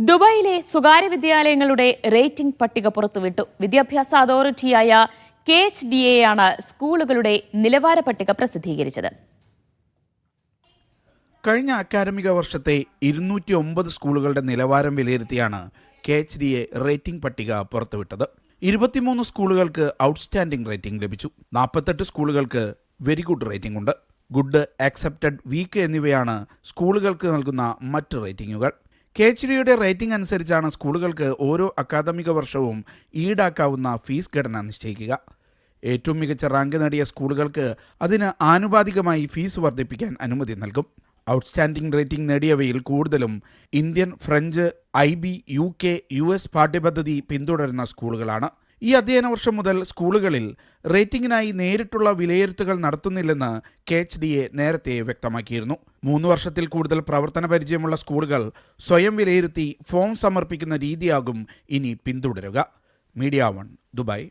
ദുബായിലെ സ്വകാര്യ വിദ്യാലയങ്ങളുടെ റേറ്റിംഗ് പട്ടിക പുറത്തുവിട്ടു. വിദ്യാഭ്യാസ അതോറിറ്റിയായ KHDA ആണ് സ്കൂളുകളുടെ നിലവാര പട്ടിക പ്രസിദ്ധീകരിച്ചത്. കഴിഞ്ഞ അക്കാദമിക വർഷത്തെ 209 സ്കൂളുകളുടെ നിലവാരം വിലയിരുത്തിയാണ് KHDA റേറ്റിംഗ് പട്ടിക പുറത്തുവിട്ടത്. 23 സ്കൂളുകൾക്ക് ഔട്ട്സ്റ്റാൻഡിംഗ് റേറ്റിംഗ് ലഭിച്ചു. 48 സ്കൂളുകൾക്ക് വെരി ഗുഡ് റേറ്റിംഗ് ഉണ്ട്. ഗുഡ്, ആക്സെപ്റ്റഡ്, വീക്ക് എന്നിവയാണ് സ്കൂളുകൾക്ക് നൽകുന്ന മറ്റ് റേറ്റിംഗുകൾ. KHDAയുടെ റേറ്റിംഗ് അനുസരിച്ചാണ് സ്കൂളുകൾക്ക് ഓരോ അക്കാദമിക വർഷവും ഈടാക്കാവുന്ന ഫീസ് ഘടന നിശ്ചയിക്കുക. ഏറ്റവും മികച്ച റാങ്ക് നേടിയ സ്കൂളുകൾക്ക് അതിന് ആനുപാതികമായി ഫീസ് വർദ്ധിപ്പിക്കാൻ അനുമതി നൽകും. ഔട്ട്സ്റ്റാൻഡിംഗ് റേറ്റിംഗ് നേടിയവയിൽ കൂടുതലും Indian, French, IB, UK, US പാഠ്യപദ്ധതി പിന്തുടരുന്ന സ്കൂളുകളാണ്. ഈ അധ്യയന വർഷം മുതൽ സ്കൂളുകളിൽ റേറ്റിംഗിനായി നേരിട്ടുള്ള വിലയിരുത്തലുകൾ നടത്തുന്നില്ലെന്ന് KHDA നേരത്തെ വ്യക്തമാക്കിയിരുന്നു. 3 വർഷത്തിൽ കൂടുതൽ പ്രവർത്തന പരിചയമുള്ള സ്കൂളുകൾ സ്വയം വിലയിരുത്തി ഫോം സമർപ്പിക്കുന്ന രീതിയാകും ഇനി പിന്തുടരുക. Media 1, Dubai.